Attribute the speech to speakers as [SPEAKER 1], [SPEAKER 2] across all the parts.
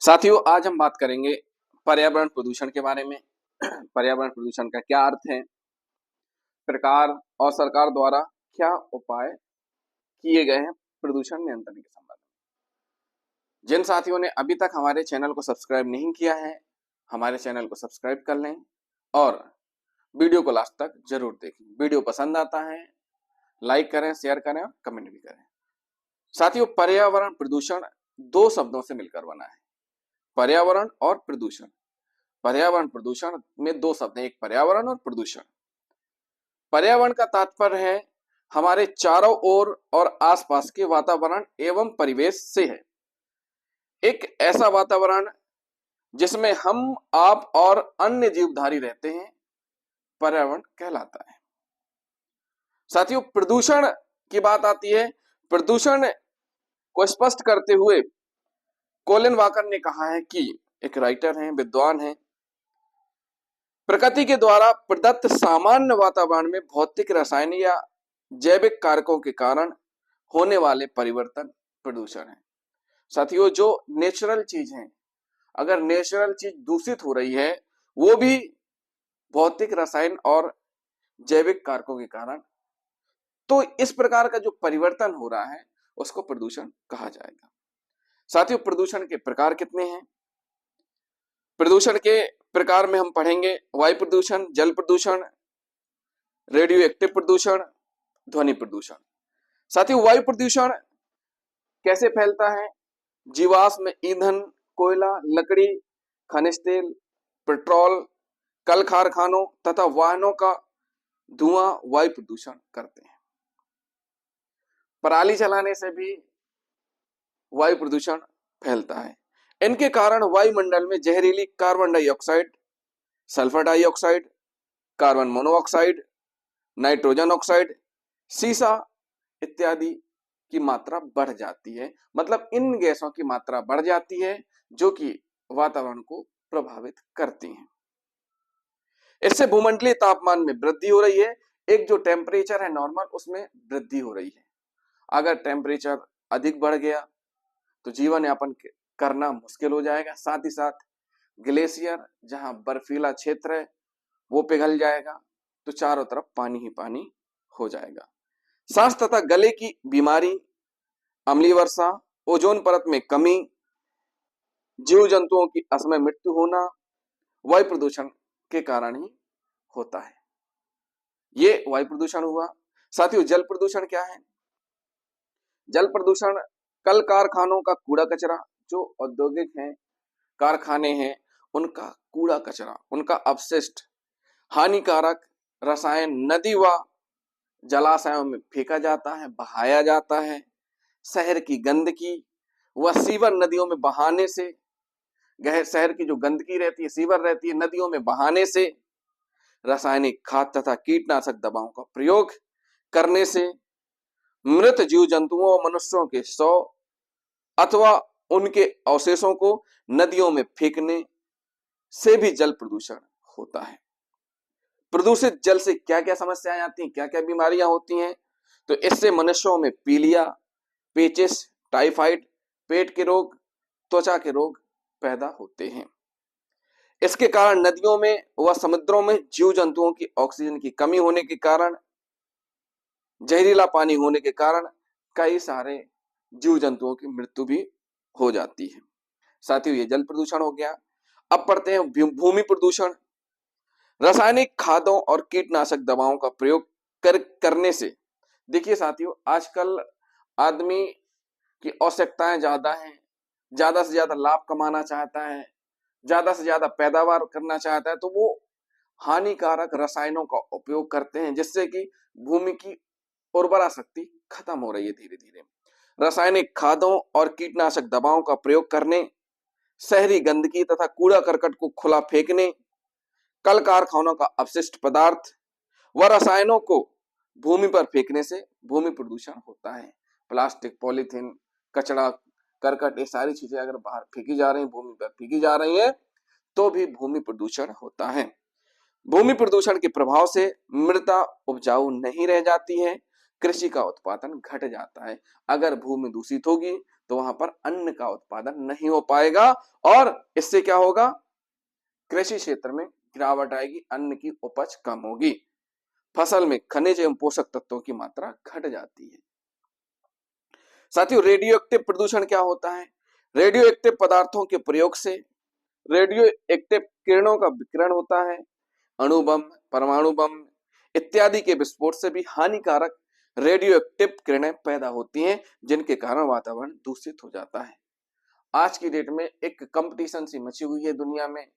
[SPEAKER 1] साथियों, आज हम बात करेंगे पर्यावरण प्रदूषण के बारे में। पर्यावरण प्रदूषण का क्या अर्थ है, सरकार और सरकार द्वारा क्या उपाय किए गए हैं प्रदूषण नियंत्रण के संबंध में। जिन साथियों ने अभी तक हमारे चैनल को सब्सक्राइब नहीं किया है, हमारे चैनल को सब्सक्राइब कर लें और वीडियो को लास्ट तक जरूर देखें। वीडियो पसंद आता है लाइक करें, शेयर करें और कमेंट भी करें। साथियों, पर्यावरण प्रदूषण दो शब्दों से मिलकर बना है, पर्यावरण और प्रदूषण। पर्यावरण प्रदूषण में दो शब्द हैं, एक पर्यावरण और प्रदूषण। पर्यावरण का तात्पर्य है हमारे चारों ओर और आसपास के वातावरण एवं परिवेश से है। एक ऐसा वातावरण जिसमें हम, आप और अन्य जीवधारी रहते हैं, पर्यावरण कहलाता है। साथियों, प्रदूषण की बात आती है। प्रदूषण को स्पष्ट करते हुए कोलिन वॉकर ने कहा है कि, एक राइटर हैं, विद्वान हैं, प्रकृति के द्वारा प्रदत्त सामान्य वातावरण में भौतिक, रासायनिक या जैविक कारकों के कारण होने वाले परिवर्तन प्रदूषण है। साथियों, जो नेचुरल चीज है, अगर नेचुरल चीज दूषित हो रही है, वो भी भौतिक, रसायन और जैविक कारकों के कारण, तो इस प्रकार का जो परिवर्तन हो रहा है उसको प्रदूषण कहा जाएगा। साथियों, प्रदूषण के प्रकार कितने हैं? प्रदूषण के प्रकार में हम पढ़ेंगे वायु प्रदूषण, जल प्रदूषण, रेडियो एक्टिव प्रदूषण, ध्वनि प्रदूषण। साथियों, वायु प्रदूषण कैसे फैलता है? जीवाश्म ईंधन, कोयला, लकड़ी, खनिज तेल, पेट्रोल, कल कारखानों तथा वाहनों का धुआं वायु प्रदूषण करते हैं। पराली जलाने से भी वायु प्रदूषण फैलता है। इनके कारण वायुमंडल में जहरीली carbon dioxide, sulphur dioxide, carbon monoxide, nitrogen oxide, सीसा इत्यादि की मात्रा बढ़ जाती है। मतलब इन गैसों की मात्रा बढ़ जाती है जो कि वातावरण को प्रभावित करती हैं। इससे भूमंडलीय तापमान में वृद्धि हो रही है। एक जो टेम्परेचर है नॉर्मल, उसमें वृद्धि हो रही है। अगर टेम्परेचर अधिक बढ़ गया तो जीवन यापन करना मुश्किल हो जाएगा। साथ ही साथ ग्लेशियर, जहां बर्फीला क्षेत्र है, वो पिघल जाएगा, तो चारों तरफ पानी ही पानी हो जाएगा। सांस तथा गले की बीमारी, अम्लीय वर्षा, ओजोन परत में कमी, जीव जंतुओं की असमय मृत्यु होना वायु प्रदूषण के कारण ही होता है। ये वायु प्रदूषण हुआ। साथियों, जल प्रदूषण क्या है? जल प्रदूषण कल कारखानों का कूड़ा कचरा, जो औद्योगिक हैं, कारखाने हैं, उनका कूड़ा कचरा, उनका अपशिष्ट, हानिकारक रसायन नदी व जलाशयों में फेंका जाता है, बहाया जाता है। शहर की गंदगी व सीवर नदियों में बहाने से, शहर की जो गंदगी रहती है, सीवर रहती है, नदियों में बहाने से, रासायनिक खाद तथा कीटनाशक दवाओं का प्रयोग करने से, मृत जीव जंतुओं और मनुष्यों के शव अथवा उनके अवशेषों को नदियों में फेंकने से भी जल प्रदूषण होता है। प्रदूषित जल से क्या क्या समस्याएं आती हैं, क्या क्या बीमारियां होती हैं? तो इससे मनुष्यों में पीलिया, पेचिस, टाइफाइड, पेट के रोग, त्वचा के रोग पैदा होते हैं। इसके कारण नदियों में व समुद्रों में जीव जंतुओं की ऑक्सीजन की कमी होने के कारण, जहरीला पानी होने के कारण कई सारे जीव जंतुओं की मृत्यु भी हो जाती है। साथियों, ये जल प्रदूषण हो गया। अब पढ़ते हैं भूमि प्रदूषण। रासायनिक खादों और कीटनाशक दवाओं का प्रयोग करने से, देखिए साथियों, आजकल आदमी की आवश्यकताएं ज्यादा हैं, ज्यादा से ज्यादा लाभ कमाना चाहता है, ज्यादा से ज्यादा पैदावार करना चाहता है, तो वो हानिकारक रसायनों का उपयोग करते हैं, जिससे कि भूमि की उर्वरा शक्ति खत्म हो रही है धीरे धीरे। रासायनिक खादों और कीटनाशक दवाओं का प्रयोग करने, शहरी गंदगी तथा कूड़ा करकट को खुला फेंकने, कल कारखानों का अपशिष्ट पदार्थ व रसायनों को भूमि पर फेंकने से भूमि प्रदूषण होता है। प्लास्टिक, पॉलीथीन, कचरा, करकट, ये सारी चीजें अगर बाहर फेंकी जा रही हैं, भूमि पर फेंकी जा रही हैं, तो भी भूमि प्रदूषण होता है। भूमि प्रदूषण के प्रभाव से मृदा उपजाऊ नहीं रह जाती है, कृषि का उत्पादन घट जाता है। अगर भूमि दूषित होगी तो वहां पर अन्न का उत्पादन नहीं हो पाएगा और इससे क्या होगा, कृषि क्षेत्र में गिरावट आएगी, अन्न की उपज कम होगी, फसल में खनिज एवं पोषक तत्वों की मात्रा घट जाती है। साथियों, रेडियो एक्टिव प्रदूषण क्या होता है? रेडियो एक्टिव पदार्थों के प्रयोग से रेडियो एक्टिव किरणों का विकिरण होता है। अणु बम, परमाणु बम इत्यादि के विस्फोट से भी हानिकारक रेडियो एक्टिव किरणें पैदा होती हैं, जिनके कारण वातावरण दूषित हो जाता है। आज की डेट में एक कंपटीशन सी मची हुई है दुनिया में,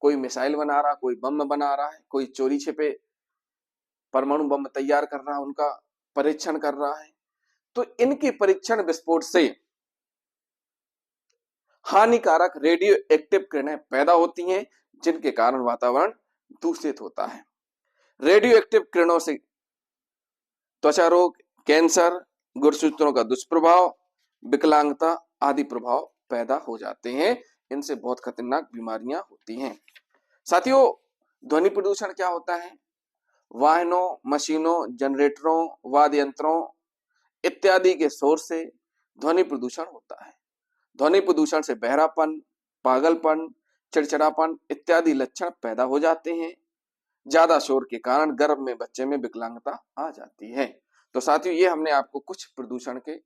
[SPEAKER 1] कोई मिसाइल बना रहा, कोई बम बना रहा है, कोई चोरी छिपे परमाणु बम तैयार कर रहा है, उनका परीक्षण कर रहा है। तो इनकी परीक्षण विस्फोट से हानिकारक रेडियो एक्टिव किरणें पैदा होती हैं, जिनके कारण वातावरण दूषित होता है। रेडियो एक्टिव किरणों से त्वचा रोग, कैंसर, गुणसूत्रों का दुष्प्रभाव, विकलांगता आदि प्रभाव पैदा हो जाते हैं। इनसे बहुत खतरनाक बीमारियां होती हैं। साथियों, ध्वनि प्रदूषण क्या होता है? वाहनों, मशीनों, जनरेटरों, वाद्य यंत्रों इत्यादि के शोर से ध्वनि प्रदूषण होता है। ध्वनि प्रदूषण से बहरापन, पागलपन, चिड़चिड़ापन इत्यादि लक्षण पैदा हो जाते हैं। ज्यादा शोर के कारण गर्भ में बच्चे में विकलांगता आ जाती है। तो साथियों, ये हमने आपको कुछ प्रदूषण के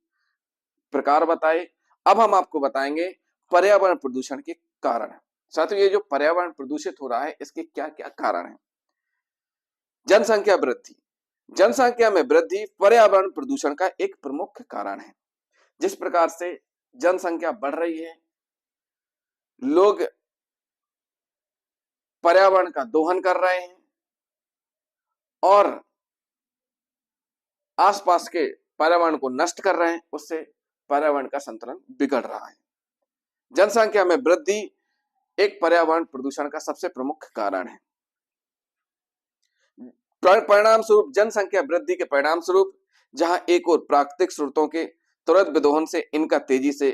[SPEAKER 1] प्रकार बताए। अब हम आपको बताएंगे पर्यावरण प्रदूषण के कारण। साथियों, ये जो पर्यावरण प्रदूषित हो रहा है, इसके क्या क्या कारण हैं? जनसंख्या वृद्धि। जनसंख्या में वृद्धि पर्यावरण प्रदूषण का एक प्रमुख कारण है। जिस प्रकार से जनसंख्या बढ़ रही है, लोग पर्यावरण का दोहन कर रहे हैं और आसपास के पर्यावरण को नष्ट कर रहे हैं, उससे पर्यावरण का संतुलन बिगड़ रहा है। जनसंख्या में वृद्धि एक पर्यावरण प्रदूषण का सबसे प्रमुख कारण है। परिणाम स्वरूप, जनसंख्या वृद्धि के परिणाम स्वरूप जहां एक और प्राकृतिक स्रोतों के त्वरित विदोहन से इनका तेजी से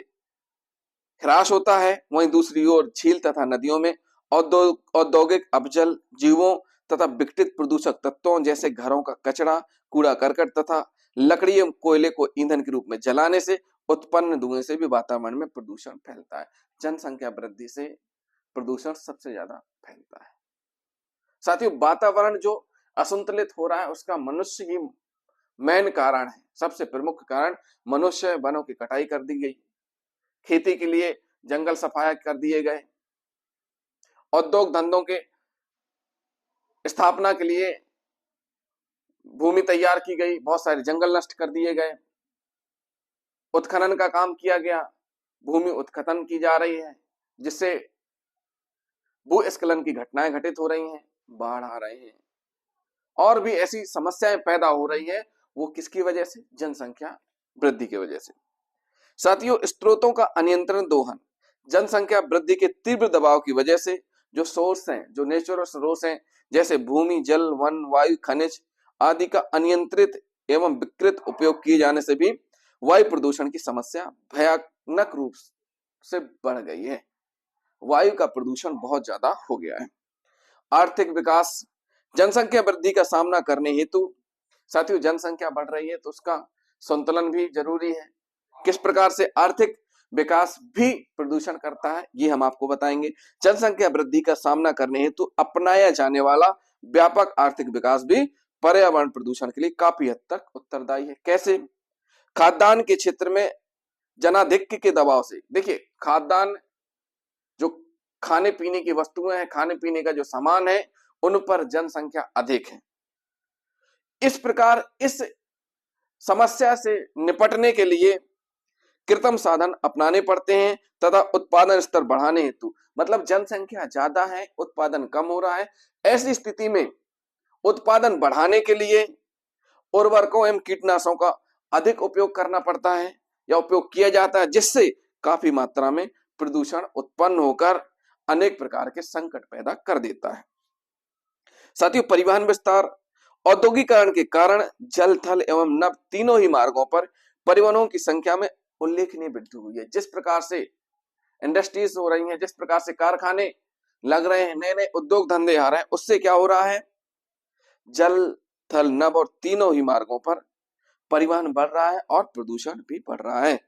[SPEAKER 1] ह्रास होता है, वहीं दूसरी ओर झील तथा नदियों में औद्योगिक अपजल जीवों तथा विघटित प्रदूषक तत्वों जैसे घरों का कचरा, कूड़ा करकट तथा लकड़ी एवं कोयले को ईंधन के रूप में जलाने से उत्पन्न धुएं से भी वातावरण में प्रदूषण फैलता है। जनसंख्या वृद्धि से प्रदूषण सबसे ज्यादा फैलता है। साथियों, वातावरण जो असंतुलित हो रहा है, उसका मनुष्य ही मेन कारण है। सबसे प्रमुख कारण मनुष्य, वनों की कटाई कर दी गई, खेती के लिए जंगल सफाया कर दिए गए, औद्योगिक धंधों के स्थापना के लिए भूमि तैयार की गई, बहुत सारे जंगल नष्ट कर दिए गए, उत्खनन का काम किया गया, भूमि उत्खनन की जा रही है, जिससे भूस्खलन की घटनाएं घटित हो रही हैं, बाढ़ आ रहे हैं और भी ऐसी समस्याएं पैदा हो रही है। वो किसकी वजह से? जनसंख्या वृद्धि की वजह से। साथियों, स्रोतों का अनियंत्रण दोहन। जनसंख्या वृद्धि के तीव्र दबाव की वजह से जो सोर्स हैं, जो नेचुरल सोर्स हैं, जैसे भूमि, जल, वन, वायु, खनिज आदि का अनियंत्रित एवं विकृत उपयोग किए जाने से भी वायु प्रदूषण की समस्या भयानक रूप से बढ़ गई है। वायु का प्रदूषण बहुत ज्यादा हो गया है। आर्थिक विकास। जनसंख्या वृद्धि का सामना करने हेतु, साथियों, जनसंख्या बढ़ रही है तो उसका संतुलन भी जरूरी है। किस प्रकार से आर्थिक विकास भी प्रदूषण करता है, ये हम आपको बताएंगे। जनसंख्या वृद्धि का सामना करने हेतु अपनाया जाने वाला व्यापक आर्थिक विकास भी पर्यावरण प्रदूषण के लिए काफी हद तक उत्तरदायी है। कैसे? खाद्यान्न के क्षेत्र में जनाधिक्य के दबाव से। देखिए, खाद्यान्न जो खाने पीने की वस्तुएं हैं, खाने पीने का जो सामान है, उन पर जनसंख्या अधिक है। इस प्रकार इस समस्या से निपटने के लिए कृत्रिम साधन अपनाने पड़ते हैं तथा उत्पादन स्तर बढ़ाने हेतु, मतलब जनसंख्या ज्यादा है, उत्पादन कम हो रहा है, ऐसी स्थिति में उत्पादन बढ़ाने के लिए उर्वरकों एवं कीटनाशकों का अधिक उपयोग करना पड़ता है या उपयोग किया जाता है, जिससे काफी मात्रा में प्रदूषण उत्पन्न होकर अनेक प्रकार के संकट पैदा कर देता है। साथियों, परिवहन विस्तार। औद्योगिकरण के कारण जल, थल एवं नभ तीनों ही मार्गों पर परिवहनों की संख्या में उल्लेखनीय वृद्धि हुई है। जिस प्रकार से इंडस्ट्रीज हो रही हैं, जिस प्रकार से कारखाने लग रहे हैं, नए नए उद्योग धंधे आ रहे हैं, उससे क्या हो रहा है? जल, थल, नभ और तीनों ही मार्गों पर परिवहन बढ़ रहा है और प्रदूषण भी बढ़ रहा है।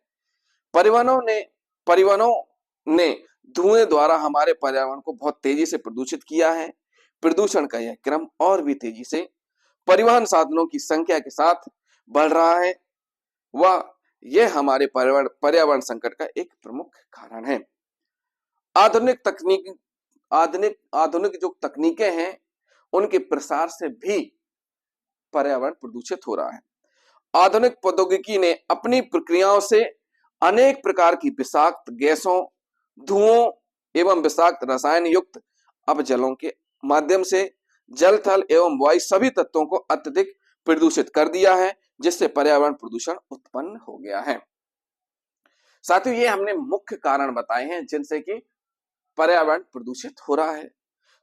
[SPEAKER 1] परिवहनों ने धुएं द्वारा हमारे पर्यावरण को बहुत तेजी से प्रदूषित किया है। प्रदूषण का यह क्रम और भी तेजी से परिवहन साधनों की संख्या के साथ बढ़ रहा है। वह यह हमारे पर्यावरण संकट का एक प्रमुख कारण है। आधुनिक जो तकनीकें हैं उनके प्रसार से भी पर्यावरण प्रदूषित हो रहा है। आधुनिक प्रौद्योगिकी ने अपनी प्रक्रियाओं से अनेक प्रकार की विषाक्त गैसों, धुओं एवं विषाक्त रसायन युक्त अपजलों के माध्यम से जल, थल एवं वायु सभी तत्वों को अत्यधिक प्रदूषित कर दिया है, जिससे पर्यावरण प्रदूषण उत्पन्न हो गया है। साथियों, ये हमने मुख्य कारण बताए हैं जिनसे कि पर्यावरण प्रदूषित हो रहा है।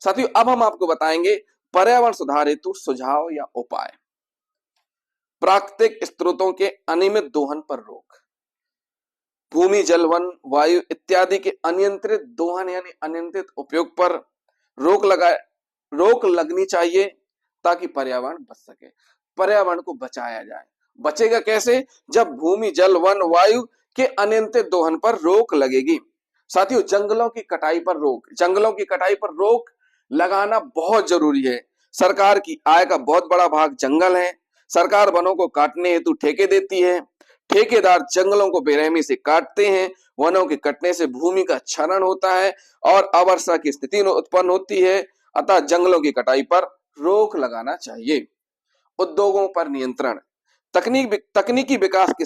[SPEAKER 1] साथियों, अब हम आपको बताएंगे पर्यावरण सुधार हेतु सुझाव या उपाय। प्राकृतिक स्रोतों के अनियमित दोहन पर रोक। भूमि, जल, वन, वायु इत्यादि के अनियंत्रित दोहन यानी अनियंत्रित उपयोग पर रोक लगनी चाहिए ताकि पर्यावरण बच सके। पर्यावरण को बचाया जाए। बचेगा कैसे? जब भूमि, जल, वन, वायु के अनियंत्रित दोहन पर रोक लगेगी। साथियों, जंगलों की कटाई पर रोक लगाना बहुत जरूरी है। सरकार की आय का बहुत बड़ा भाग जंगल है। सरकार वनों को काटने हेतु ठेके देती है। ठेकेदार जंगलों को बेरहमी से काटते हैं। वनों के कटने से भूमि का क्षरण होता है और अवर्षा की स्थिति उत्पन्न होती है। अतः जंगलों की कटाई पर रोक लगाना चाहिए। उद्योगों पर नियंत्रण। तकनीकी विकास के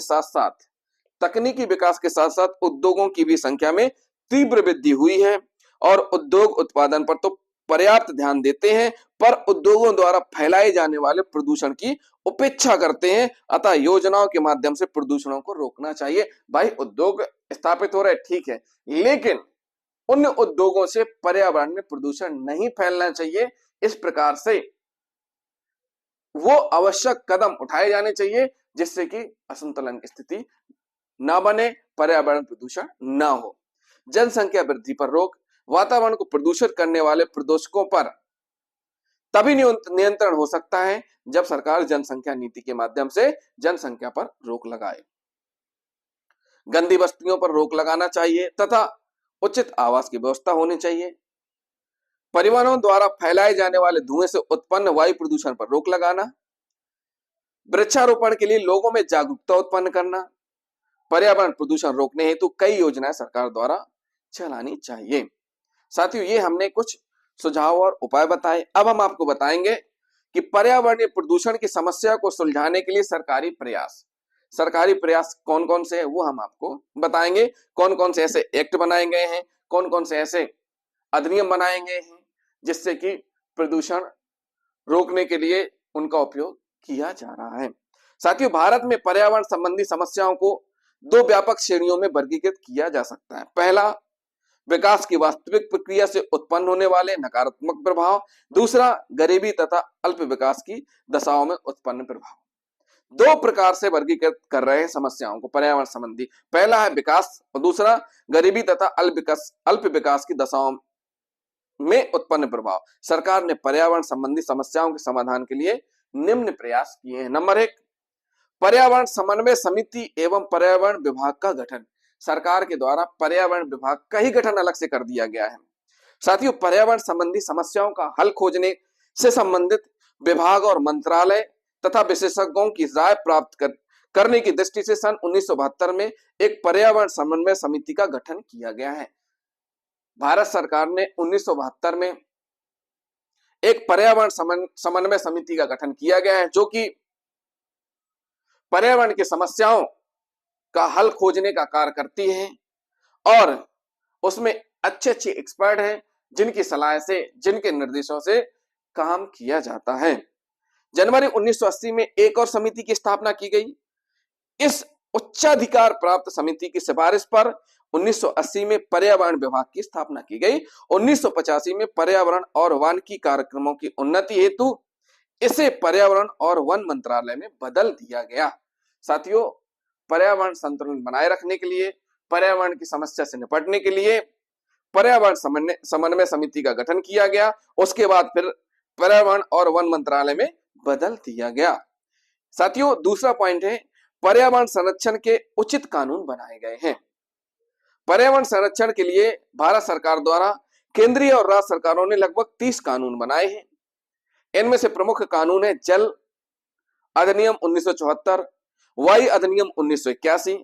[SPEAKER 1] साथ साथ उद्योगों की भी संख्या में तीव्र वृद्धि हुई है और उद्योग उत्पादन पर तो पर्याप्त ध्यान देते हैं, पर उद्योगों द्वारा फैलाए जाने वाले प्रदूषण की उपेक्षा करते हैं। अतः योजनाओं के माध्यम से प्रदूषणों को रोकना चाहिए। भाई, उद्योग स्थापित हो रहे ठीक है, लेकिन उन उद्योगों से पर्यावरण में प्रदूषण नहीं फैलना चाहिए। इस प्रकार से वो आवश्यक कदम उठाए जाने चाहिए जिससे कि असंतुलन की स्थिति ना बने, पर्यावरण प्रदूषण ना हो। जनसंख्या वृद्धि पर रोक। वातावरण को प्रदूषित करने वाले प्रदूषकों पर तभी नियंत्रण हो सकता है जब सरकार जनसंख्या नीति के माध्यम से जनसंख्या पर रोक लगाए। गंदी बस्तियों पर रोक लगाना चाहिए तथा उचित आवास की व्यवस्था होनी चाहिए। परिवहनों द्वारा फैलाए जाने वाले धुएं से उत्पन्न वायु प्रदूषण पर रोक लगाना। वृक्षारोपण के लिए लोगों में जागरूकता उत्पन्न करना। पर्यावरण प्रदूषण रोकने हेतु कई योजनाएं सरकार द्वारा चलानी चाहिए। साथियों, ये हमने कुछ सुझाव और उपाय बताए। अब हम आपको बताएंगे कि पर्यावरणीय प्रदूषण की समस्या को सुलझाने के लिए सरकारी प्रयास कौन कौन से हैं वो हम आपको बताएंगे। कौन कौन से ऐसे एक्ट बनाए गए हैं, कौन कौन से ऐसे अधिनियम बनाए गए हैं जिससे कि प्रदूषण रोकने के लिए उनका उपयोग किया जा रहा है। साथियों, भारत में पर्यावरण संबंधी समस्याओं को दो व्यापक श्रेणियों में वर्गीकृत किया जा सकता है। पहला, विकास की वास्तविक प्रक्रिया से उत्पन्न होने वाले नकारात्मक प्रभाव। दूसरा, गरीबी तथा अल्प विकास की दशाओं में उत्पन्न प्रभाव। दो प्रकार से वर्गीकृत कर रहे हैं समस्याओं को पर्यावरण संबंधी। पहला है विकास और दूसरा गरीबी तथा अल्प विकास की दशाओं में उत्पन्न प्रभाव। सरकार ने पर्यावरण संबंधी समस्याओं के समाधान के लिए निम्न प्रयास किए हैं। नंबर 1, पर्यावरण समन्वय समिति एवं पर्यावरण विभाग का गठन। सरकार के द्वारा पर्यावरण विभाग का ही गठन अलग से कर दिया गया है। साथियों, पर्यावरण संबंधी समस्याओं का हल खोजने से संबंधित विभाग और मंत्रालय तथा विशेषज्ञों की राय प्राप्त करने की दृष्टि से सन 1972 में एक पर्यावरण समन्वय समिति का गठन किया गया है। भारत सरकार ने 1972 में एक पर्यावरण समन्वय समिति का गठन किया गया है जो कि पर्यावरण की समस्याओं का हल खोजने का कार्य करती है और उसमें अच्छे एक्सपर्ट हैं जिनकी सलाह से, जिनके निर्देशों से काम किया जाता है। जनवरी 1980 में एक और समिति की स्थापना की गई। इस उच्चाधिकार प्राप्त समिति की सिफारिश पर 1980 में पर्यावरण विभाग की स्थापना की गई। 1985 में पर्यावरण और वानिकी कार्यक्रमों की उन्नति हेतु इसे पर्यावरण और वन मंत्रालय में बदल दिया गया। साथियों, पर्यावरण संतुलन बनाए रखने के लिए, पर्यावरण की समस्या से निपटने के लिए पर्यावरण समन्वय समिति का गठन किया गया। उसके बाद फिर पर्यावरण और वन मंत्रालय में बदल दिया गया। साथियों, दूसरा पॉइंट है पर्यावरण संरक्षण के उचित कानून बनाए गए हैं। पर्यावरण संरक्षण के लिए भारत सरकार द्वारा केंद्रीय और राज्य सरकारों ने लगभग 30 कानून बनाए हैं। इनमें से प्रमुख कानून है जल अधिनियम 1974, वायु अधिनियम 1981,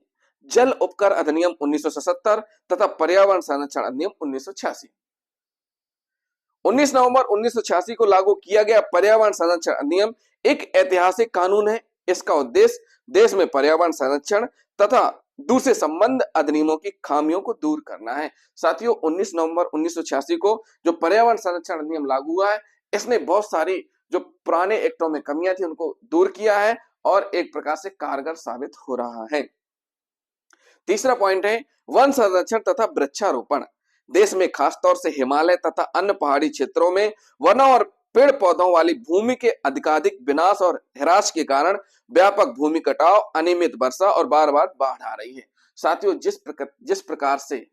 [SPEAKER 1] जल उपकर अधिनियम 1977 तथा पर्यावरण संरक्षण अधिनियम 1986। 19 नवंबर 1986 को लागू किया गया पर्यावरण संरक्षण अधिनियम एक ऐतिहासिक कानून है। इसका उद्देश्य देश में पर्यावरण संरक्षण तथा दूसरे संबंध अधिनियमों की खामियों को दूर करना है। साथियों, 19 नवंबर 1986 को जो पर्यावरण संरक्षण अधिनियम लागू हुआ है, इसने बहुत सारी जो पुराने एक्टों में कमियां थी उनको दूर किया है और एक प्रकार से कारगर साबित हो रहा है। तीसरा पॉइंट है वन संरक्षण तथा वृक्षारोपण। देश में खासतौर से हिमालय तथा अन्य पहाड़ी क्षेत्रों में वनों और पेड़ पौधों वाली भूमि के अधिकाधिक विनाश और ह्रास के कारण व्यापक भूमि कटाव, अनियमित वर्षा और बार बार बाढ़ आ रही है। साथियों, जिस प्रकार से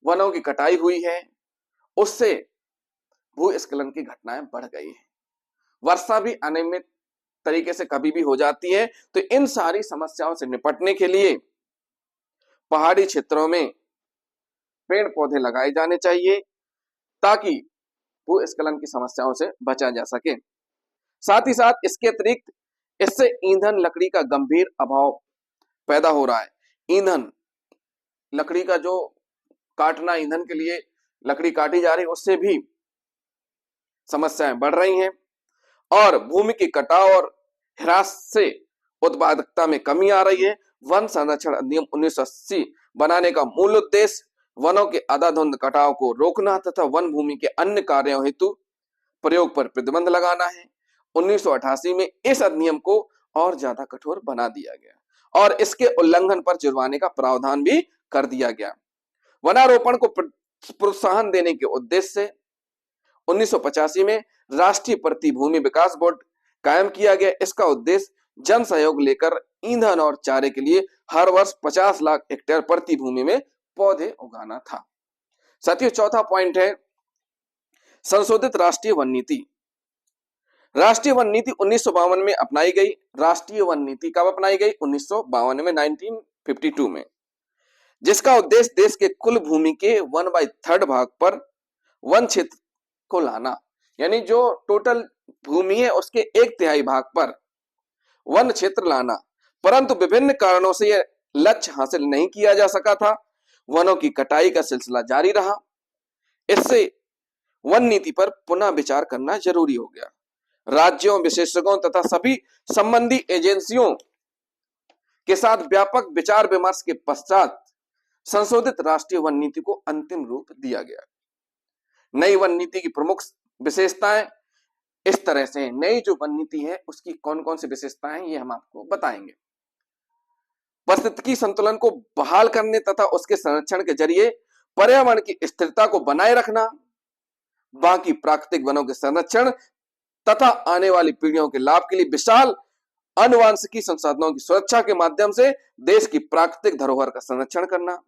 [SPEAKER 1] वनों की कटाई हुई है उससे भूस्खलन की घटनाएं बढ़ गई है। वर्षा भी अनियमित तरीके से कभी भी हो जाती है। तो इन सारी समस्याओं से निपटने के लिए पहाड़ी क्षेत्रों में पेड़ पौधे लगाए जाने चाहिए ताकि भूस्खलन की समस्याओं से बचा जा सके। साथ ही साथ इसके अतिरिक्त इससे ईंधन लकड़ी का गंभीर अभाव पैदा हो रहा है। ईंधन लकड़ी का जो काटना, ईंधन के लिए लकड़ी काटी जा रही है, उससे भी समस्याएं बढ़ रही हैं और भूमि के कटाव और ह्रास से उत्पादकता में कमी आ रही है। वन संरक्षण अधिनियम 1980 बनाने का मूल उद्देश्य वनों के अंधाधुंध कटाव को रोकना तथा वन भूमि के अन्य कार्यों हेतु प्रयोग पर प्रतिबंध लगाना है। 1988 में इस अधिनियम को और ज्यादा कठोर बना दिया गया और इसके उल्लंघन पर जुर्माने का प्रावधान भी कर दिया गया। वनारोपण को प्रोत्साहन देने के उद्देश्य से 1985 में राष्ट्रीय प्रतिभूमि विकास बोर्ड कायम किया गया। इसका उद्देश्य जन सहयोग लेकर ईंधन और चारे के लिए हर वर्ष 50 लाख हेक्टेयर प्रति भूमि में पौधे उगाना था। साथियों, चौथा पॉइंट है संशोधित राष्ट्रीय वन नीति। राष्ट्रीय वन नीति 1952 में अपनाई गई। राष्ट्रीय वन नीति कब अपनाई गई? 1952 में, 1952 में, जिसका उद्देश्य देश के कुल भूमि के 1/3 भाग पर वन क्षेत्र को लाना, यानी जो टोटल भूमि है उसके 1/3 भाग पर वन क्षेत्र लाना। परंतु विभिन्न कारणों से यह लक्ष्य हासिल नहीं किया जा सका था। वनों की कटाई का सिलसिला जारी रहा। इससे वन नीति पर पुनः विचार करना जरूरी हो गया। राज्यों, विशेषज्ञों तथा सभी संबंधी एजेंसियों के साथ व्यापक विचार विमर्श के पश्चात संशोधित राष्ट्रीय वन नीति को अंतिम रूप दिया गया। नई वन नीति की प्रमुख विशेषताएं इस तरह से, नई जो वन नीति है उसकी कौन कौन सी विशेषताएं ये हम आपको बताएंगे। पारिस्थितिकी संतुलन को बहाल करने तथा उसके संरक्षण के जरिए पर्यावरण की स्थिरता को बनाए रखना, बाकी प्राकृतिक वनों के संरक्षण तथा आने वाली पीढ़ियों के लाभ के लिए विशाल आनुवंशिकी संसाधनों की सुरक्षा के माध्यम से देश की प्राकृतिक धरोहर का संरक्षण करना,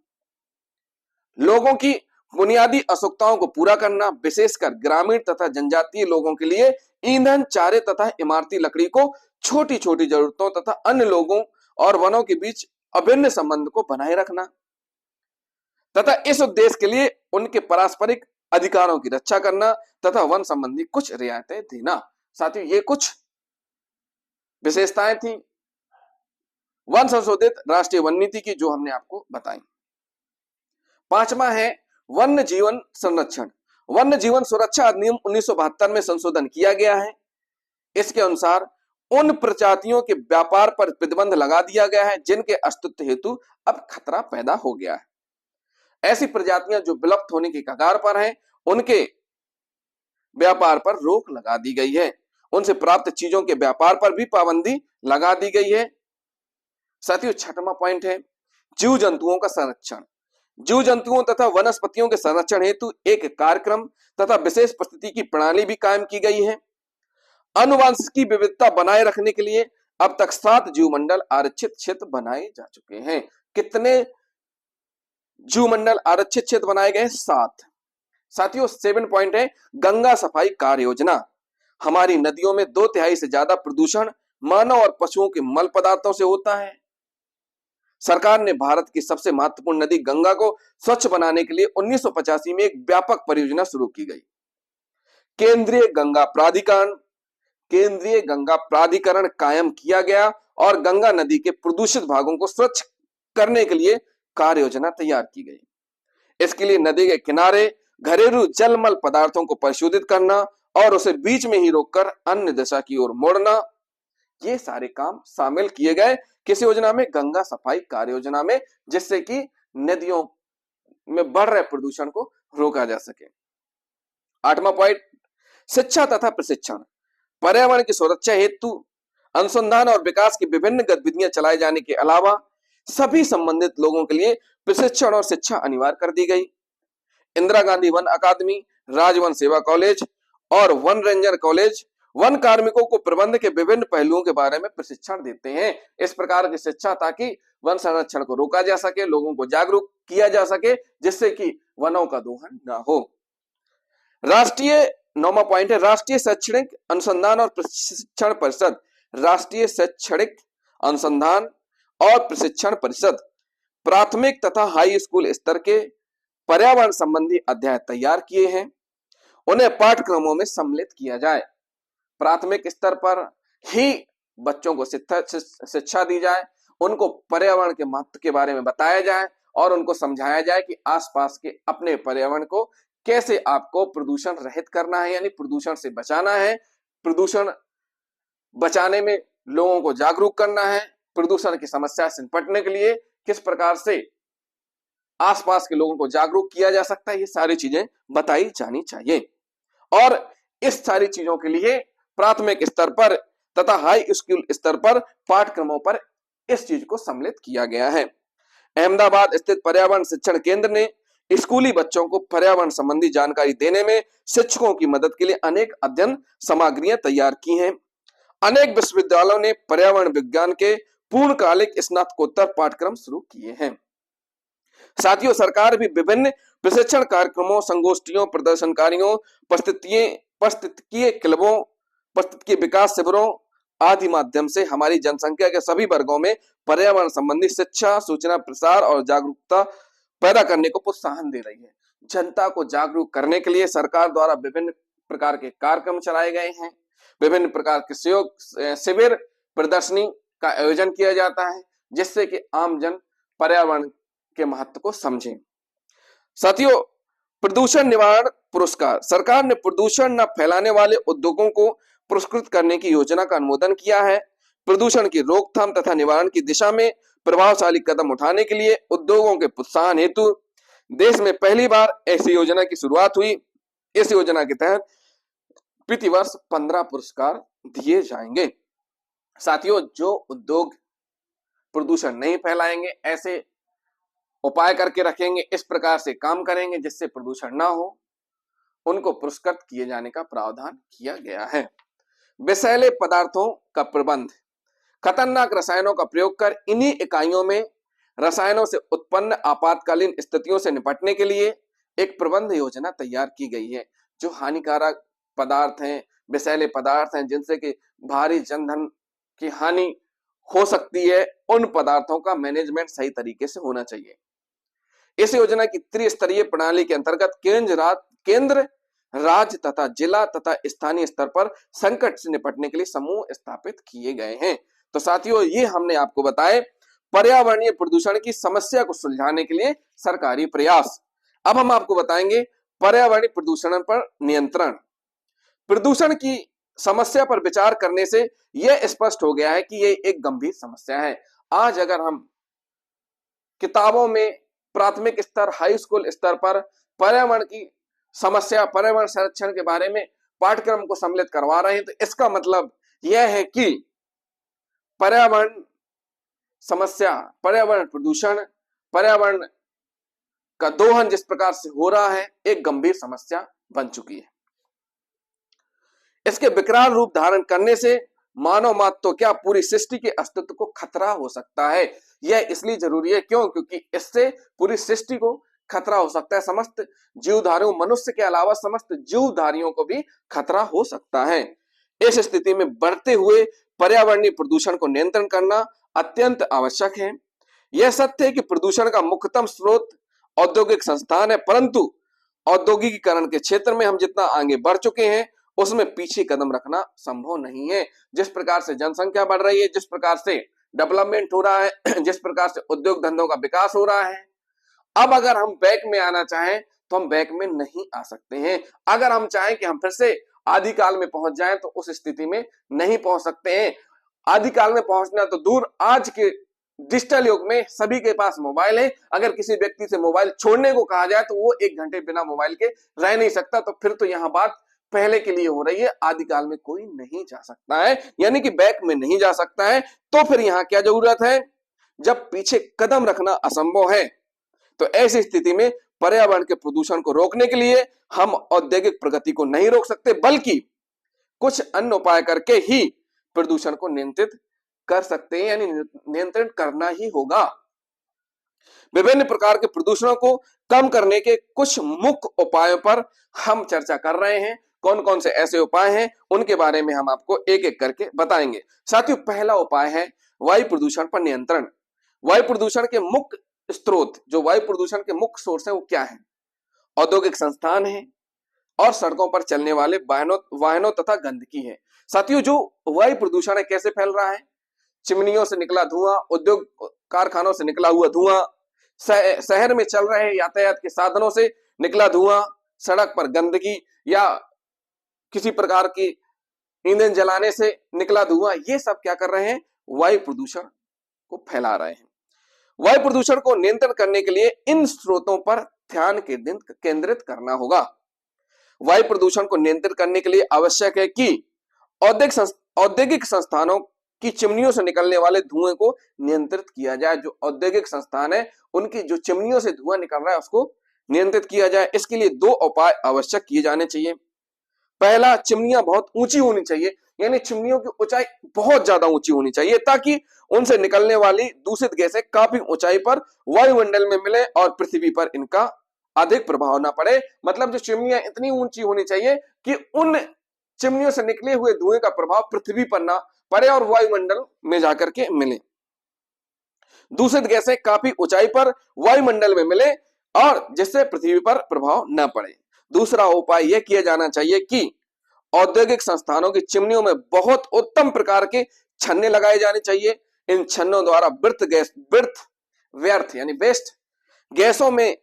[SPEAKER 1] लोगों की बुनियादी आवश्यकताओं को पूरा करना, विशेषकर ग्रामीण तथा जनजातीय लोगों के लिए ईंधन, चारे तथा इमारती लकड़ी को छोटी छोटी जरूरतों तथा अन्य लोगों और वनों के बीच अभिन्न संबंध को बनाए रखना तथा इस उद्देश्य के लिए उनके पारस्परिक अधिकारों की रक्षा करना तथा वन संबंधी कुछ रियायतें देना। साथियों, ये कुछ विशेषताएं थी वन संशोधित राष्ट्रीय वन नीति की जो हमने आपको बताई। पांचवा है वन्य जीवन संरक्षण। वन्य जीवन सुरक्षा अधिनियम 1972 में संशोधन किया गया है। इसके अनुसार उन प्रजातियों के व्यापार पर प्रतिबंध लगा दिया गया है जिनके अस्तित्व हेतु अब खतरा पैदा हो गया है। ऐसी प्रजातियां जो विलुप्त होने की कगार पर हैं, उनके व्यापार पर रोक लगा दी गई है। उनसे प्राप्त चीजों के व्यापार पर भी पाबंदी लगा दी गई है। साथियों, छठवां पॉइंट है जीव जंतुओं का संरक्षण। जीव जंतुओं तथा वनस्पतियों के संरक्षण हेतु एक कार्यक्रम तथा विशेष परिस्थिति की प्रणाली भी कायम की गई है। आनुवंशिकी विविधता बनाए रखने के लिए अब तक 7 जीवमंडल आरक्षित क्षेत्र बनाए जा चुके हैं। कितने जीवमंडल आरक्षित क्षेत्र बनाए गए? 7। साथियों, 7 पॉइंट है गंगा सफाई कार्य योजना। हमारी नदियों में 2/3 से ज्यादा प्रदूषण मानव और पशुओं के मल पदार्थों से होता है। सरकार ने भारत की सबसे महत्वपूर्ण नदी गंगा को स्वच्छ बनाने के लिए 1985 में एक व्यापक परियोजना शुरू की गई। केंद्रीय गंगा प्राधिकरण केंद्रीय गंगा प्राधिकरण कायम किया गया और गंगा नदी के प्रदूषित भागों को स्वच्छ करने के लिए कार्य योजना तैयार की गई। इसके लिए नदी के किनारे घरेलू जलमल पदार्थों को परिशोधित करना और उसे बीच में ही रोककर अन्य दिशा की ओर मोड़ना, ये सारे काम शामिल किए गए किस योजना में? गंगा सफाई कार्य योजना में, जिससे कि नदियों में बढ़ रहे प्रदूषण को रोका जा सके। 8वां पॉइंट, शिक्षा तथा प्रशिक्षण। पर्यावरण की सुरक्षा हेतु अनुसंधान और विकास की विभिन्न गतिविधियां चलाए जाने के अलावा सभी संबंधित लोगों के लिए प्रशिक्षण और शिक्षा अनिवार्य कर दी गई। इंदिरा गांधी वन अकादमी, राजवन सेवा कॉलेज और वन रेंजर कॉलेज वन कार्मिकों को प्रबंध के विभिन्न पहलुओं के बारे में प्रशिक्षण देते हैं। इस प्रकार की शिक्षा ताकि वन संरक्षण को रोका जा सके, लोगों को जागरूक किया जा सके, जिससे कि वनों का दोहन ना हो। 9वां पॉइंट है राष्ट्रीय शैक्षणिक अनुसंधान और प्रशिक्षण परिषद। राष्ट्रीय शैक्षणिक अनुसंधान और प्रशिक्षण परिषद प्राथमिक तथा हाई स्कूल स्तर के पर्यावरण संबंधी अध्याय तैयार किए हैं, उन्हें पाठ्यक्रमों में सम्मिलित किया जाए। प्राथमिक स्तर पर ही बच्चों को शिक्षा दी जाए, उनको पर्यावरण के महत्व के बारे में बताया जाए और उनको समझाया जाए कि आसपास के अपने पर्यावरण को कैसे आपको प्रदूषण रहित करना है, यानी प्रदूषण से बचाना है, प्रदूषण बचाने में लोगों को जागरूक करना है, प्रदूषण की समस्या से निपटने के लिए किस प्रकार से आसपास के लोगों को जागरूक किया जा सकता है, ये सारी चीजें बताई जानी चाहिए। और इस सारी चीजों के लिए प्राथमिक स्तर पर तथा हाई स्कूल स्तर पर पाठ्यक्रमों पर इस चीज को सम्मिलित किया गया है। अहमदाबाद स्थित पर्यावरण शिक्षण केंद्र ने स्कूली बच्चों को पर्यावरण संबंधी जानकारी देने में शिक्षकों की मदद के लिए अनेक अध्ययन सामग्रियां तैयार की हैं। अनेक विश्वविद्यालयों ने पर्यावरण विज्ञान के पूर्णकालिक स्नातकोत्तर पाठ्यक्रम शुरू किए हैं। साथियों, सरकार भी विभिन्न प्रशिक्षण कार्यक्रमों, संगोष्ठियों, प्रदर्शनकारियों, पारिस्थितिकीय क्लबों, पारिस्थितिकीय विकास शिविरों आदि माध्यम से हमारी जनसंख्या के सभी वर्गों में पर्यावरण संबंधी शिक्षा, सूचना प्रसार और जागरूकता पैदा करने को प्रोत्साहन दे रही है। जनता को जागरूक करने के लिए सरकार द्वारा विभिन्न प्रकार के कार्यक्रम चलाए गए हैं, विभिन्न प्रकार के शिविर, प्रदर्शनी का आयोजन किया जाता है, जिससे कि आम जन पर्यावरण के महत्व को समझें। साथियों, प्रदूषण निवारण पुरस्कार। सरकार ने प्रदूषण न फैलाने वाले उद्योगों को पुरस्कृत करने की योजना का अनुमोदन किया है। प्रदूषण की रोकथाम तथा निवारण की दिशा में प्रभावशाली कदम उठाने के लिए उद्योगों के प्रोत्साहन हेतु देश में पहली बार ऐसी योजना की शुरुआत हुई। इस योजना के तहत प्रतिवर्ष 15 पुरस्कार दिए जाएंगे। साथियों, जो उद्योग प्रदूषण नहीं फैलाएंगे, ऐसे उपाय करके रखेंगे, इस प्रकार से काम करेंगे जिससे प्रदूषण ना हो, उनको पुरस्कृत किए जाने का प्रावधान किया गया है। विषैले पदार्थों का प्रबंध। खतरनाक रसायनों का प्रयोग कर इन्हीं इकाइयों में रसायनों से उत्पन्न आपातकालीन स्थितियों से निपटने के लिए एक प्रबंध योजना तैयार की गई है। जो हानिकारक पदार्थ हैं, विषैले पदार्थ हैं, जिनसे कि भारी जनधन की हानि हो सकती है, उन पदार्थों का मैनेजमेंट सही तरीके से होना चाहिए। इस योजना की त्रिस्तरीय प्रणाली के अंतर्गत केंद्र, राज्य तथा जिला तथा स्थानीय स्तर पर संकट से निपटने के लिए समूह स्थापित किए गए हैं। तो साथियों, ये हमने आपको बताए पर्यावरणीय प्रदूषण की समस्या को सुलझाने के लिए सरकारी प्रयास। अब हम आपको बताएंगे पर्यावरणीय प्रदूषण पर नियंत्रण। प्रदूषण की समस्या पर विचार करने से यह स्पष्ट हो गया है कि यह एक गंभीर समस्या है। आज अगर हम किताबों में प्राथमिक स्तर, हाई स्कूल स्तर पर पर्यावरण की समस्या, पर्यावरण संरक्षण के बारे में पाठ्यक्रम को सम्मिलित करवा रहे हैं, तो इसका मतलब यह है कि पर्यावरण समस्या, पर्यावरण प्रदूषण, पर्यावरण का दोहन जिस प्रकार से हो रहा है, एक गंभीर समस्या बन चुकी है। इसके विकराल रूप धारण करने से मानव मात्र तो क्या, पूरी सृष्टि के अस्तित्व को खतरा हो सकता है। यह इसलिए जरूरी है क्योंकि इससे पूरी सृष्टि को खतरा हो सकता है। समस्त जीवधारियों, मनुष्य के अलावा समस्त जीवधारियों को भी खतरा हो सकता है। इस स्थिति में बढ़ते हुए पर्यावरणीय प्रदूषण को नियंत्रण करना अत्यंत आवश्यक है। यह सत्य है कि प्रदूषण का मुख्यतम स्रोत औद्योगिक संस्थान है, परंतु औद्योगिकीकरण के क्षेत्र में हम जितना आगे बढ़ चुके हैं उसमें पीछे कदम रखना संभव नहीं है। जिस प्रकार से जनसंख्या बढ़ रही है, जिस प्रकार से डेवलपमेंट हो रहा है, जिस प्रकार से उद्योग धंधों का विकास हो रहा है, अब अगर हम बैक में आना चाहें तो हम बैक में नहीं आ सकते हैं। अगर हम चाहें कि हम फिर से आदिकाल में पहुंच जाएं तो उस स्थिति में नहीं पहुंच सकते हैं। आदिकाल में पहुंचना तो दूर, आज के डिजिटल युग में सभी के पास मोबाइल है। अगर किसी व्यक्ति से मोबाइल छोड़ने को कहा जाए तो वो 1 घंटे बिना मोबाइल के रह नहीं सकता। तो फिर तो यहां बात पहले के लिए हो रही है, आदिकाल में कोई नहीं जा सकता है, यानी कि बैक में नहीं जा सकता है। तो फिर यहां क्या जरूरत है? जब पीछे कदम रखना असंभव है तो ऐसी स्थिति में पर्यावरण के प्रदूषण को रोकने के लिए हम औद्योगिक प्रगति को नहीं रोक सकते, बल्कि कुछ अन्य उपाय करके ही प्रदूषण को नियंत्रित कर सकते हैं, यानी नियंत्रण करना ही होगा। विभिन्न प्रकार के प्रदूषणों को कम करने के कुछ मुख्य उपायों पर हम चर्चा कर रहे हैं। कौन कौन से ऐसे उपाय हैं उनके बारे में हम आपको एक एक करके बताएंगे। साथियों, पहला उपाय है वायु प्रदूषण पर नियंत्रण। वायु प्रदूषण के मुख्य स्रोत, जो वायु प्रदूषण के मुख्य सोर्स है वो क्या है? औद्योगिक संस्थान है और सड़कों पर चलने वाले वाहनों तथा गंदगी है। साथियों, जो वायु प्रदूषण है कैसे फैल रहा है? चिमनियों से निकला धुआं, उद्योग कारखानों से निकला हुआ धुआं, शहर में चल रहे यातायात के साधनों से निकला धुआं, सड़क पर गंदगी या किसी प्रकार की ईंधन जलाने से निकला धुआं, ये सब क्या कर रहे हैं? वायु प्रदूषण को फैला रहे हैं। वायु प्रदूषण को नियंत्रण करने के लिए इन स्रोतों पर ध्यान केंद्रित करना होगा। वायु प्रदूषण को नियंत्रित करने के लिए आवश्यक है कि औद्योगिक संस्थानों की चिमनियों से निकलने वाले धुएं को नियंत्रित किया जाए। जो औद्योगिक संस्थान है उनकी जो चिमनियों से धुआं निकल रहा है उसको नियंत्रित किया जाए। इसके लिए 2 उपाय आवश्यक किए जाने चाहिए। पहला, चिमनियां बहुत ऊंची होनी चाहिए, यानी चिमनियों की ऊंचाई बहुत ज्यादा ऊंची होनी चाहिए ताकि उनसे निकलने वाली दूषित गैसें काफी ऊंचाई पर वायुमंडल में मिले और पृथ्वी पर इनका अधिक प्रभाव ना पड़े। मतलब जो चिमनियां इतनी ऊंची होनी चाहिए कि उन चिमनियों से निकले हुए धुएं का प्रभाव पृथ्वी पर ना पड़े और वायुमंडल में जाकर के मिले। दूषित गैसें काफी ऊंचाई पर वायुमंडल में मिले और जिससे पृथ्वी पर प्रभाव न पड़े। दूसरा उपाय यह किया जाना चाहिए कि औद्योगिक संस्थानों की चिमनियों में बहुत उत्तम प्रकार के छन्ने लगाए जाने चाहिए। इन छन्नों द्वारा व्यर्थ यानी वेस्ट गैसों में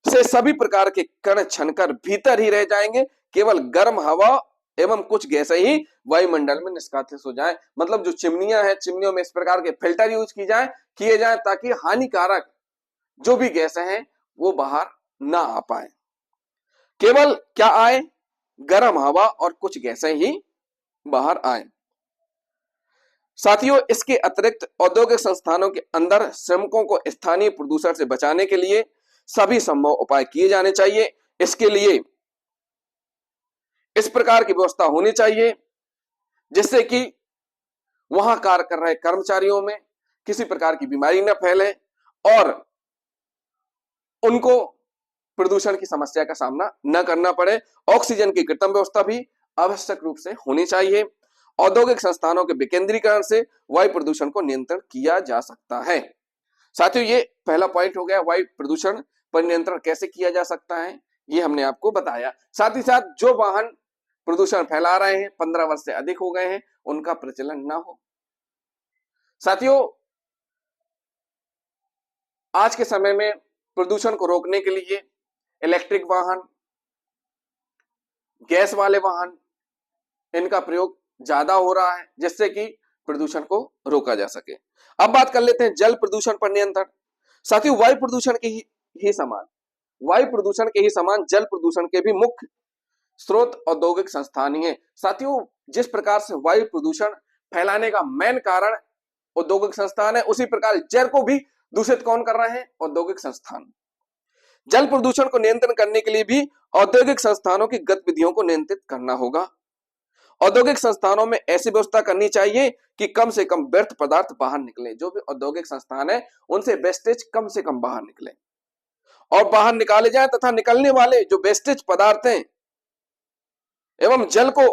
[SPEAKER 1] से सभी प्रकार के कण छनकर भीतर ही रह जाएंगे। केवल गर्म हवा एवं कुछ गैसें ही वायुमंडल में निष्कासित हो जाएं। मतलब जो चिमनियां हैं, चिमनियों में इस प्रकार के फिल्टर यूज किए जाएं ताकि हानिकारक जो भी गैसें हैं वो बाहर ना आ पाए। केवल क्या आए? गर्म हवा और कुछ गैसें ही बाहर आए। साथियों, इसके अतिरिक्त औद्योगिक संस्थानों के अंदर श्रमिकों को स्थानीय प्रदूषण से बचाने के लिए सभी संभव उपाय किए जाने चाहिए। इसके लिए इस प्रकार की व्यवस्था होनी चाहिए जिससे कि वहां कार्य कर रहे कर्मचारियों में किसी प्रकार की बीमारी न फैले और उनको प्रदूषण की समस्या का सामना न करना पड़े। ऑक्सीजन की कृत्रिम व्यवस्था भी आवश्यक रूप से होनी चाहिए। औद्योगिक संस्थानों के विकेंद्रीकरण से वायु प्रदूषण को नियंत्रण किया जा सकता है। साथियों, ये पहला पॉइंट हो गया, वायु प्रदूषण पर नियंत्रण कैसे किया जा सकता है, ये हमने आपको बताया। साथ ही साथ जो वाहन प्रदूषण फैला रहे हैं, 15 वर्ष से अधिक हो गए हैं, उनका प्रचलन ना हो। साथियों, आज के समय में प्रदूषण को रोकने के लिए इलेक्ट्रिक वाहन, गैस वाले वाहन, इनका प्रयोग ज्यादा हो रहा है जिससे कि प्रदूषण को रोका जा सके। अब बात कर लेते हैं जल प्रदूषण पर नियंत्रण। साथियों, वायु प्रदूषण के ही समान जल प्रदूषण के भी मुख्य स्रोत औद्योगिक संस्थान ही है। साथियों, जिस प्रकार से वायु प्रदूषण फैलाने का मेन कारण औद्योगिक संस्थान है, उसी प्रकार जल को भी दूषित कौन कर रहे हैं? औद्योगिक संस्थान। जल प्रदूषण को नियंत्रण करने के लिए भी औद्योगिक संस्थानों की गतिविधियों को नियंत्रित करना होगा। औद्योगिक संस्थानों में ऐसी व्यवस्था करनी चाहिए कि कम से कम व्यर्थ पदार्थ बाहर निकले। जो भी औद्योगिक संस्थान है उनसे वेस्टेज कम से कम बाहर निकले और बाहर निकाले जाए तथा निकलने वाले जो वेस्टेज पदार्थ हैं एवं जल को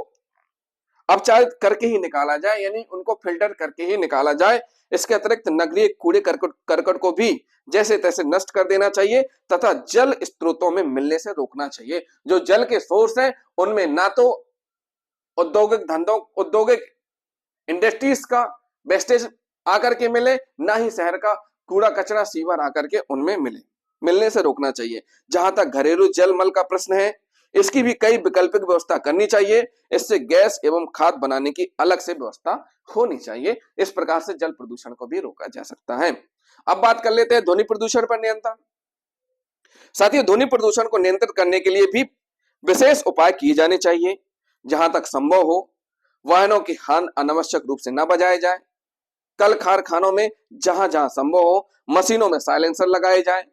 [SPEAKER 1] अपचारित करके ही निकाला जाए, यानी उनको फिल्टर करके ही निकाला जाए। इसके अतिरिक्त नगरीय कूड़े करकट को भी जैसे तैसे नष्ट कर देना चाहिए तथा जल स्रोतों में मिलने से रोकना चाहिए। जो जल के सोर्स हैं उनमें ना तो औद्योगिक इंडस्ट्रीज का वेस्टेज आकर के मिले, ना ही शहर का कूड़ा कचरा सीवर आकर के उनमें मिलने से रोकना चाहिए। जहां तक घरेलू जल मल का प्रश्न है, इसकी भी कई वैकल्पिक व्यवस्था करनी चाहिए। इससे गैस एवं खाद बनाने की अलग से व्यवस्था होनी चाहिए। इस प्रकार से जल प्रदूषण को भी रोका जा सकता है। अब बात कर लेते हैं ध्वनि प्रदूषण पर नियंत्रण। साथियों, ध्वनि प्रदूषण को नियंत्रित करने के लिए भी विशेष उपाय किए जाने चाहिए। जहां तक संभव हो वाहनों की हॉर्न अनावश्यक रूप से न बजाए जाए। कल कारखानों में जहां जहां संभव हो मशीनों में साइलेंसर लगाए जाए।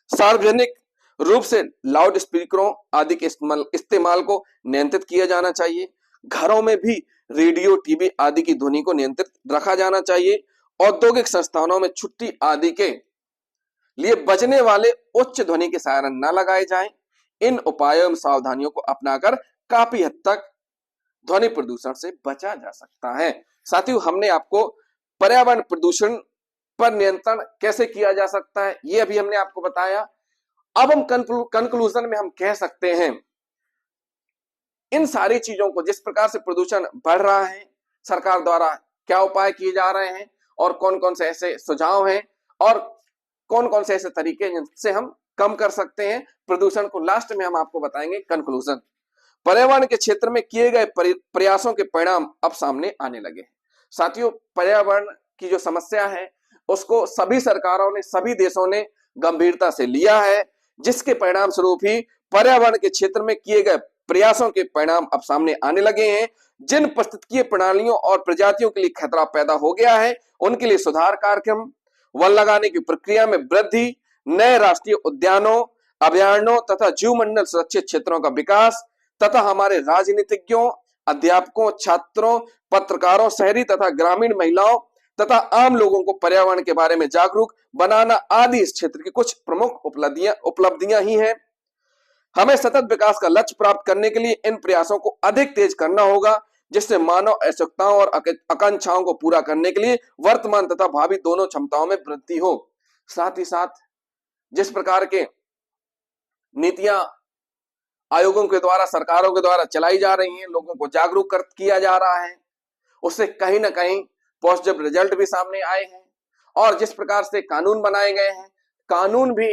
[SPEAKER 1] सार्वजनिक रूप से लाउड स्पीकरों आदि के इस्तेमाल को नियंत्रित किया जाना चाहिए। घरों में भी रेडियो, टीवी आदि की ध्वनि को नियंत्रित रखा जाना चाहिए। औद्योगिक संस्थानों में छुट्टी आदि के लिए बजने वाले उच्च ध्वनि के सायरन न लगाए जाएं। इन उपायों एवं सावधानियों को अपनाकर काफी हद तक ध्वनि प्रदूषण से बचा जा सकता है। साथियों, हमने आपको पर्यावरण प्रदूषण पर नियंत्रण कैसे किया जा सकता है ये अभी हमने आपको बताया। अब हम कंक्लूजन में हम कह सकते हैं इन सारी चीजों को, जिस प्रकार से प्रदूषण बढ़ रहा है, सरकार द्वारा क्या उपाय किए जा रहे हैं और कौन कौन से ऐसे सुझाव हैं और कौन कौन से ऐसे तरीके जिनसे हम कम कर सकते हैं प्रदूषण को, लास्ट में हम आपको बताएंगे कंक्लूजन। पर्यावरण के क्षेत्र में किए गए प्रयासों के परिणाम अब सामने आने लगे। साथियों, पर्यावरण की जो समस्या है उसको सभी सरकारों ने, सभी देशों ने गंभीरता से लिया है, जिसके परिणाम स्वरूप ही पर्यावरण के क्षेत्र में किए गए प्रयासों के परिणाम अब सामने आने लगे हैं। जिन पारिस्थितिकीय प्रणालियों और प्रजातियों के लिए खतरा पैदा हो गया है उनके लिए सुधार कार्यक्रम, वन लगाने की प्रक्रिया में वृद्धि, नए राष्ट्रीय उद्यानों, अभयारण्यों तथा जीवमंडल सुरक्षित क्षेत्रों का विकास तथा हमारे राजनीतिज्ञों, अध्यापकों, छात्रों, पत्रकारों, शहरी तथा ग्रामीण महिलाओं तथा आम लोगों को पर्यावरण के बारे में जागरूक बनाना आदि इस क्षेत्र की कुछ प्रमुख उपलब्धियां ही हैं। हमें सतत विकास का लक्ष्य प्राप्त करने के लिए इन प्रयासों को अधिक तेज करना होगा, जिससे मानव आवश्यकताओं और आकांक्षाओं को पूरा करने के लिए वर्तमान तथा भावी दोनों क्षमताओं में वृद्धि हो। साथ ही साथ जिस प्रकार के नीतियां आयोगों के द्वारा, सरकारों के द्वारा चलाई जा रही हैं, लोगों को जागरूक किया जा रहा है, उससे कहीं ना कहीं पॉजिटिव रिजल्ट भी सामने आए हैं। और जिस प्रकार से कानून बनाए गए हैं, कानून भी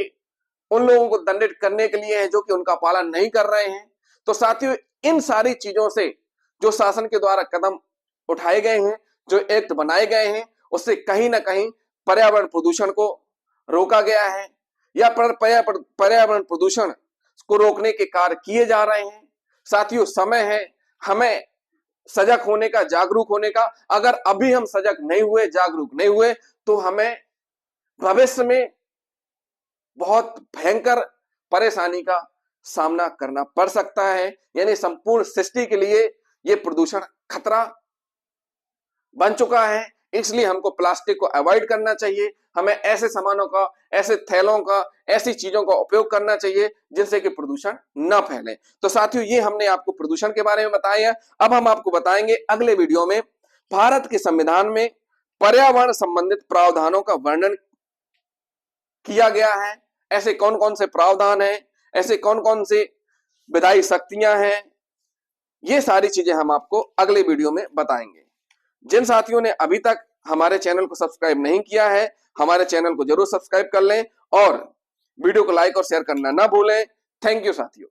[SPEAKER 1] उन लोगों को दंडित करने के लिए है जो कि उनका पालन नहीं कर रहे हैं। तो साथियों, इन सारी चीजों से जो शासन के द्वारा कदम उठाए गए हैं, जो एक्ट बनाए गए हैं, उससे कहीं ना कहीं पर्यावरण प्रदूषण को रोका गया है या पर्यावरण प्रदूषण को रोकने के कार्य किए जा रहे हैं। साथियों, समय है हमें सजग होने का, जागरूक होने का। अगर अभी हम सजग नहीं हुए, जागरूक नहीं हुए, तो हमें भविष्य में बहुत भयंकर परेशानी का सामना करना पड़ सकता है। यानी संपूर्ण सृष्टि के लिए यह प्रदूषण खतरा बन चुका है। इसलिए हमको प्लास्टिक को अवॉइड करना चाहिए। हमें ऐसे सामानों का, ऐसे थैलों का, ऐसी चीजों का उपयोग करना चाहिए जिनसे कि प्रदूषण न फैले। तो साथियों, ये हमने आपको प्रदूषण के बारे में बताया। अब हम आपको बताएंगे अगले वीडियो में भारत के संविधान में पर्यावरण संबंधित प्रावधानों का वर्णन किया गया है। ऐसे कौन कौन से प्रावधान हैं, ऐसे कौन कौन से विधायी शक्तियां हैं, ये सारी चीजें हम आपको अगले वीडियो में बताएंगे। जिन साथियों ने अभी तक हमारे चैनल को सब्सक्राइब नहीं किया है, हमारे चैनल को जरूर सब्सक्राइब कर लें और वीडियो को लाइक और शेयर करना ना भूलें। थैंक यू साथियों।